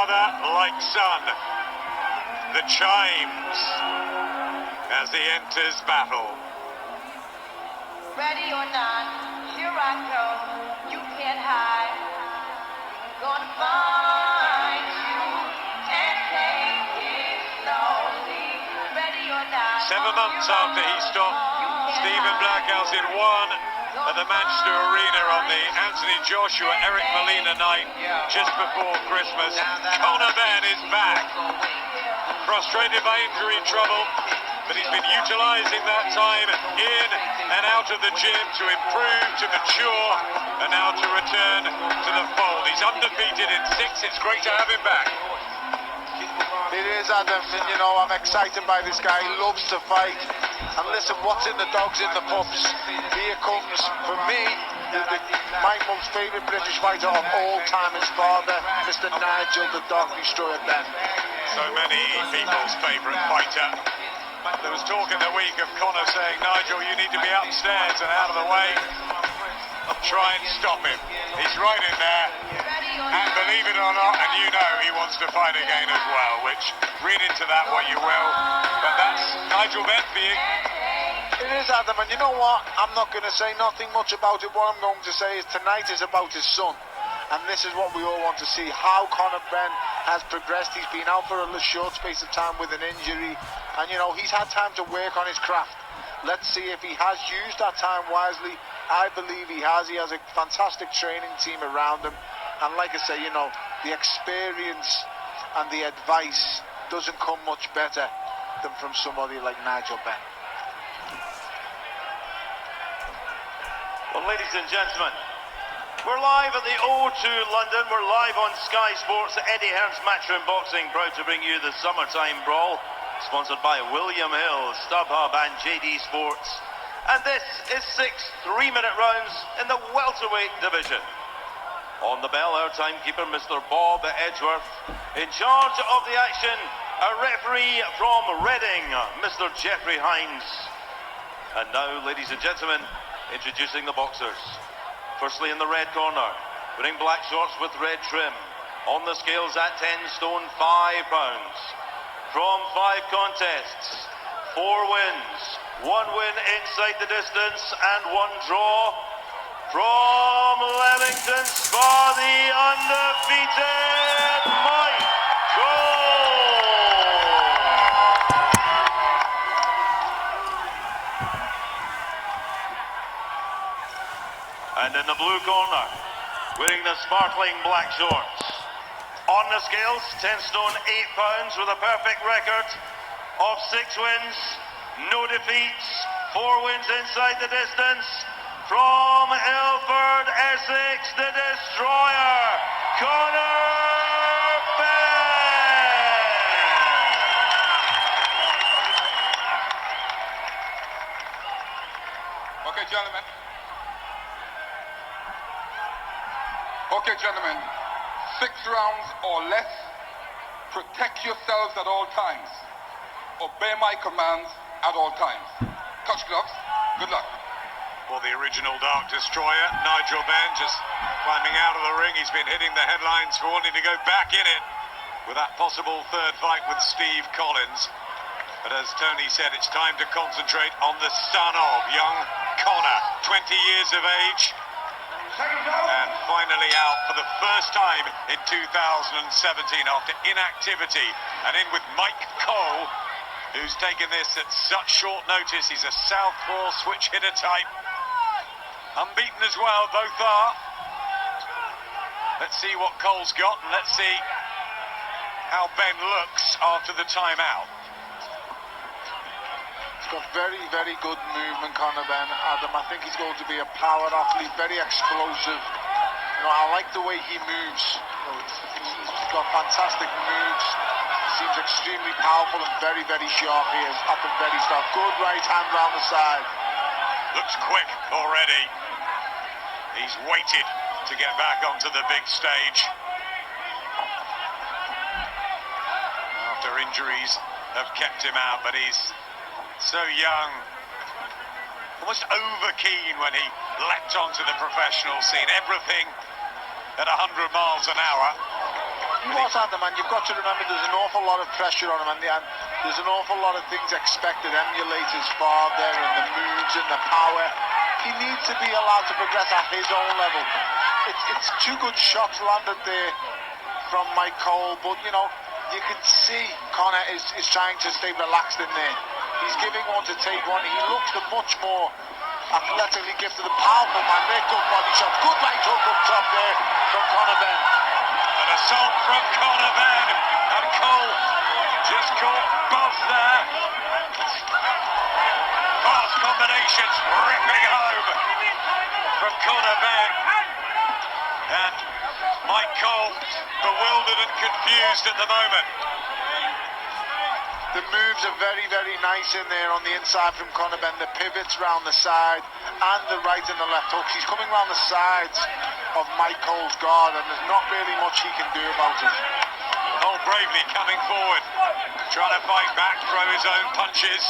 father, like son. The chimes as he enters battle. Ready or not, here I come. You can't hide. Gonna find you and take it slowly. Ready or not. 7 months after he stopped Stephen Blackhouse in one at the Manchester Arena on the Anthony Joshua Eric Molina night just before Christmas. Conor Benn is back, frustrated by injury trouble, but he's been utilising that time in and out of the gym to improve, to mature, and now to return to the fold. He's undefeated in 6. It's great to have him back. It is, Adam, and you know, I'm excited by this guy. He loves to fight. And listen, what's in the dogs in the pups? Here comes, for me, my most favourite British fighter of all time, his father, Mr. Nigel the Dog Destroyer Benn. So many people's favourite fighter. There was talk in the week of Conor saying, Nigel, you need to be upstairs and out of the way. Try and stop him. He's right in there. And believe it or not, and you know he wants to fight again as well, which, read into that what you will, but that's Nigel Benn for you. It is, Adam, and you know what? I'm not going to say nothing much about it. What I'm going to say is tonight is about his son. And this is what we all want to see, how Conor Benn has progressed. He's been out for a short space of time with an injury, and you know, he's had time to work on his craft. Let's see if he has used that time wisely. I believe he has. He has a fantastic training team around him, and like I say, you know, the experience and the advice doesn't come much better than from somebody like Nigel Benn. Well, ladies and gentlemen, we're live at the O2 London. We're live on Sky Sports. Eddie Hearn's Matchroom Boxing, proud to bring you the Summertime Brawl, sponsored by William Hill, StubHub and JD Sports. And this is 6 3-minute rounds in the welterweight division. On the bell, our timekeeper, Mr. Bob Edgeworth. In charge of the action, a referee from Reading, Mr. Jeffrey Hines. And now, ladies and gentlemen, introducing the boxers. Firstly, in the red corner, wearing black shorts with red trim. On the scales at 10 stone 5 pounds. From 5 contests, 4 wins, 1 win inside the distance and 1 draw. From Leamington Spa, the undefeated Mike Cole. And in the blue corner, wearing the sparkling black shorts. On the scales, 10 stone 8 pounds with a perfect record of 6 wins, no defeats, 4 wins inside the distance. From Ilford, Essex, the Destroyer, Conor Benn. Okay, gentlemen. Okay, gentlemen. 6 rounds or less. Protect yourselves at all times. Obey my commands at all times. Touch gloves. Good luck. For the original Dark Destroyer, Nigel Benn just climbing out of the ring. He's been hitting the headlines for wanting to go back in it with that possible third fight with Steve Collins. But as Tony said, it's time to concentrate on the son of young Conor, 20 years of age, and finally out for the first time in 2017 after inactivity, and in with Mike Cole, who's taken this at such short notice. He's a southpaw switch hitter type. Unbeaten as well, both are. Let's see what Cole's got, and let's see how Benn looks after the timeout. He's got very, very good movement, Conor Benn, Adam. I think he's going to be a power athlete, very explosive. You know, I like the way he moves. You know, he's got fantastic moves. Seems extremely powerful and very, very sharp here at the very start. Good right hand round the side. Looks quick already. He's waited to get back onto the big stage. After injuries have kept him out, but he's so young. Almost over-keen when he leapt onto the professional scene. Everything at 100 miles an hour. He was at the man. You've got to remember there's an awful lot of pressure on him, and there's an awful lot of things expected. Emulate his father and the moves and the power. He needs to be allowed to progress at his own level. It's two good shots landed there from Mike Cole, but you know, you can see Conor is trying to stay relaxed in there. He's giving one to take one. He looks the much more athletically gifted and powerful man. Very good body shot. Good right hook up top there from Conor Benn. An assault from Conor Benn, and Cole just caught both there. Fast combinations ripping home from Conor Benn, and Mike Cole bewildered and confused at the moment. The moves are very, very nice in there on the inside from Conor Benn. The pivots round the side and the right and the left hooks. He's coming round the sides of Mike Cole's guard, and there's not really much he can do about it. Cole bravely coming forward, trying to fight back, throw his own punches.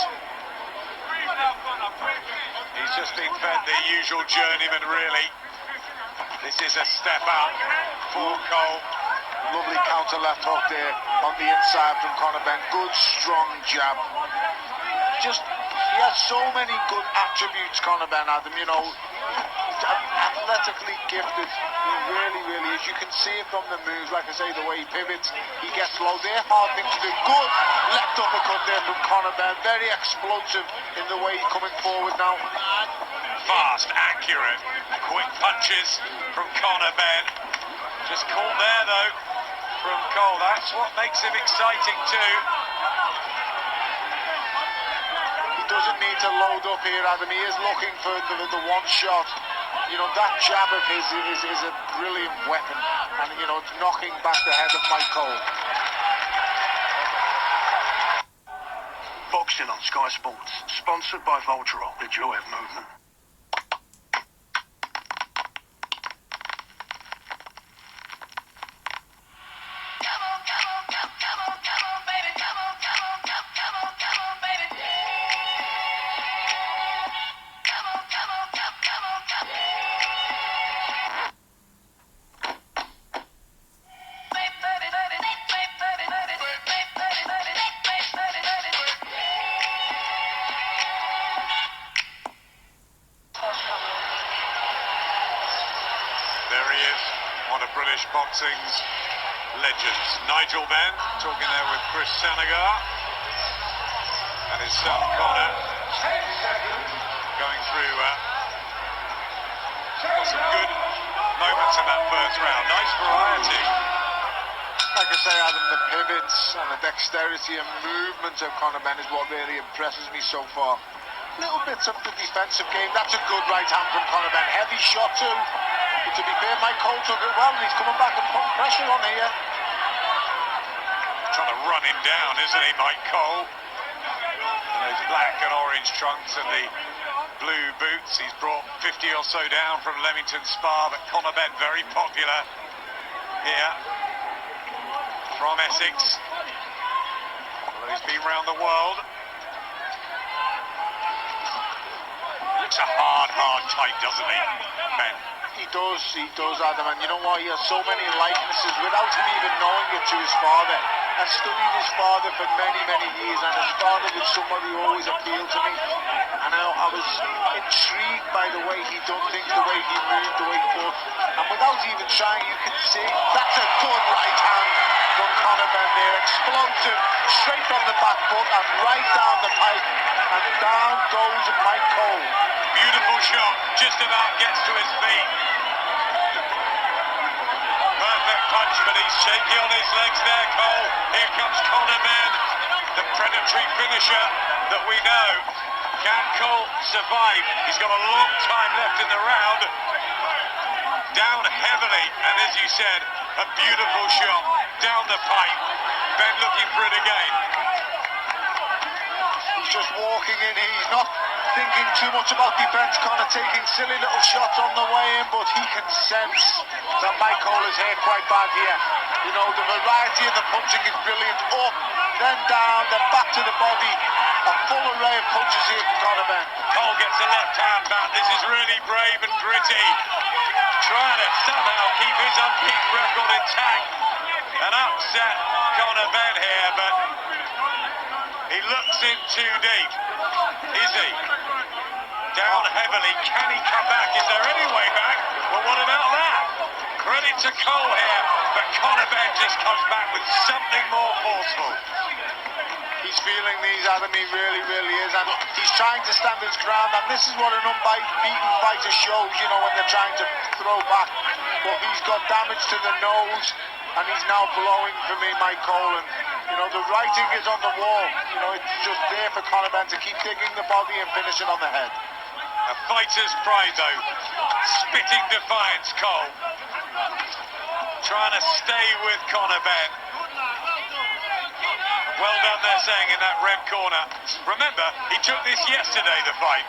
He's just been fed the usual journeyman, really. This is a step up for Cole. Lovely counter left hook there on the inside from Conor Benn. Good, strong jab. He has so many good attributes, Conor Benn, Adam. You know, he's athletically gifted. He really, really is. You can see it from the moves. Like I say, the way he pivots, he gets low. They're hard things to do. Good left uppercut there from Conor Benn. Very explosive in the way he's coming forward now. Fast, accurate, quick punches from Conor Benn. Just caught there, though, from Cole. That's what makes him exciting, too. He doesn't need to load up here, Adam. He is looking for the one shot. You know, that jab of his is a brilliant weapon. And, you know, it's knocking back the head of Mike Cole. Boxing on Sky Sports, sponsored by Voltarol, the joy of movement. There he is, one of British boxing's legends. Nigel Benn, talking there with Chris Sanagar. And his son Conor going through some good moments in that first round. Nice variety. Like I say, Adam, the pivots and the dexterity and movement of Conor Benn is what really impresses me so far. Little bits of the defensive game. That's a good right hand from Conor Benn. Heavy shot too. But to be fair, Mike Cole took it well, and he's coming back and putting pressure on here. Trying to run him down, isn't he, Mike Cole? In those black and orange trunks and the blue boots. He's brought 50 or so down from Leamington Spa, but Conor Benn very popular here from Essex. Although he's been around the world. Looks a hard type, doesn't he, Ben? He does, Adam, and you know what? He has so many likenesses without him even knowing it to his father. I studied his father for many, many years, and his father was somebody who always appealed to me. And I was intrigued by the way he done things, the way he moved, the way he fought. And without even trying, you can see that's a good right hand from Conor Benn there. Explosive, straight from the back foot and right down the pipe. And down goes Mike Cole. Beautiful shot, just about gets to his feet. Perfect punch, but he's shaky on his legs there, Cole. Here comes Conor Benn, the predatory finisher that we know. Can Cole survive? He's got a long time left in the round. Down heavily, and as you said, a beautiful shot down the pipe. Benn looking for it again. He's just walking in. He's not thinking too much about defence. Conor taking silly little shots on the way in, but he can sense that Mike Cole is hit quite bad here. You know, the variety of the punching is brilliant. Up, then down, then back to the body. A full array of punches here from Conor Benn. Cole gets a left hand back. This is really brave and gritty. Trying to somehow keep his unbeaten record intact. An upset Conor Benn here, but he looks in too deep. Is he? Down heavily. Can he come back? Is there any way back? Well, what about that? Credit to Cole here, but Conor Benn just comes back with something more forceful. He's feeling these, Adam, he really, really is, and he's trying to stand his ground, and this is what an unbeaten fighter shows, you know, when they're trying to throw back. But he's got damage to the nose, and he's now blowing for me, Mike Cole, and, you know, the writing is on the wall. You know, it's just there for Conor Benn to keep digging the body and finish it on the head. A fighter's pride, though. Spitting defiance, Cole. Trying to stay with Conor Benn. Well done, they're saying, in that red corner. Remember, he took this yesterday, the fight.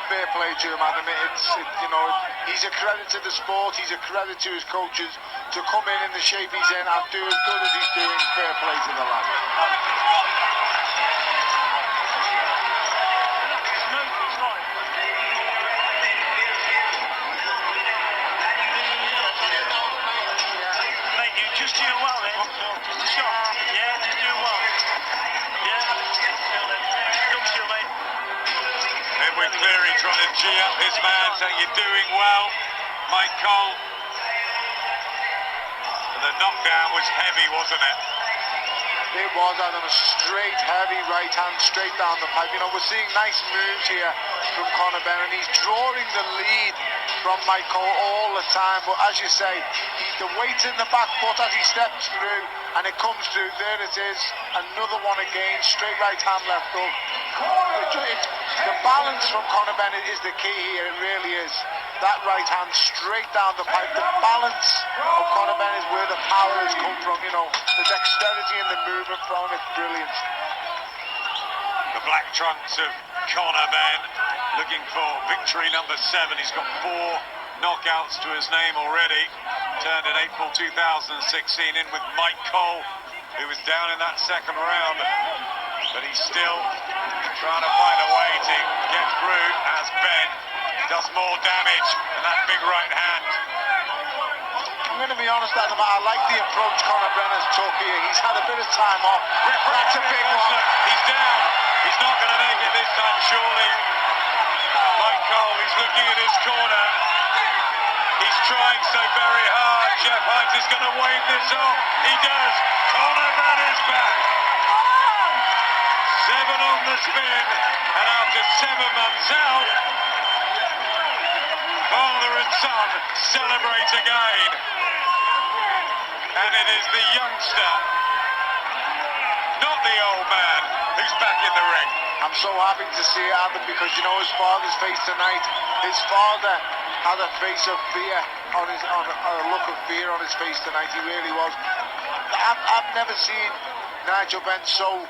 Fair play to him, Adam. You know, he's a credit to the sport. He's a credit to his coaches to come in the shape he's in and do as good as he's doing. Fair play to the lad. Mate, you're just doing well, then. Just a shot. Yeah, just doing well. Edwin Cleary trying to gee up his man, saying you're doing well, Mike Cole. The knockdown was heavy, wasn't it? It was, Adam, a straight, heavy right hand straight down the pipe. You know, we're seeing nice moves here from Conor Benn, and he's drawing the lead from Mike Cole all the time. But as you say, the weight's in the back foot as he steps through, and it comes through. There it is, another one again, straight right hand, left hook. The balance from Conor Benn is the key here, it really is. That right hand straight down the pipe. The balance of Conor Benn is where the power has come from, you know. The dexterity and the movement from it, brilliant. The black trunks of Conor Benn looking for victory number 7. He's got 4 knockouts to his name already. Turned in April 2016 in with Mike Cole, who was down in that second round. But he's still trying to find a way to get through as Ben does more damage than that big right hand. I'm going to be honest, Adam, I like the approach Conor Benn has took here. He's had a bit of time off. That's a big one. He's down. He's not going to make it this time, surely. Mike Cole, he's looking at his corner. He's trying so very hard. Jeff Hines is going to wave this off. He does. Conor Benn is back. 7 on the spin, and after 7 months out, father and son celebrate again. And it is the youngster, not the old man, who's back in the ring. I'm so happy to see it happen because, you know, his father's face tonight, his father had a face of fear on a look of fear on his face tonight. He really was. I've never seen Nigel Benn so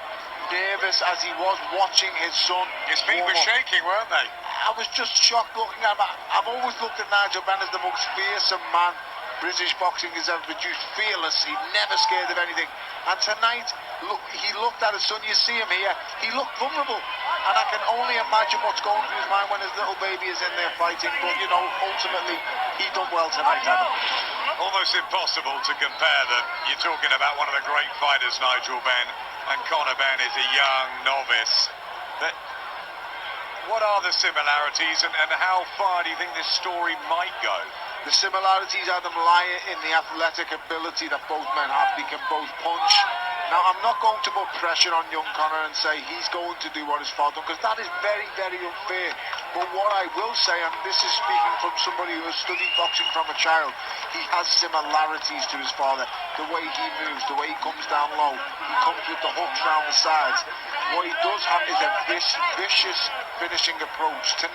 nervous as he was watching his son. His feet were shaking, weren't they? I was just shocked looking at him. I've always looked at Nigel Benn as the most fearsome man British boxing has ever produced. Fearless, he's never scared of anything. And tonight, look, he looked at his son. You see him here, he looked vulnerable. And I can only imagine what's going through his mind when his little baby is in there fighting. But, you know, ultimately, he done well tonight, Adam. Almost impossible to compare them. You're talking about one of the great fighters, Nigel Benn, and Conor Benn is a young novice. But what are the similarities, and how far do you think this story might go? The similarities, Adam, lie in the athletic ability that both men have. They can both punch. Now, I'm not going to put pressure on young Conor and say he's going to do what his father done, because that is very, very unfair. But what I will say, and this is speaking from somebody who has studied boxing from a child, he has similarities to his father. The way he moves, the way he comes down low, he comes with the hooks round the sides. What he does have is a vicious finishing approach. Tonight,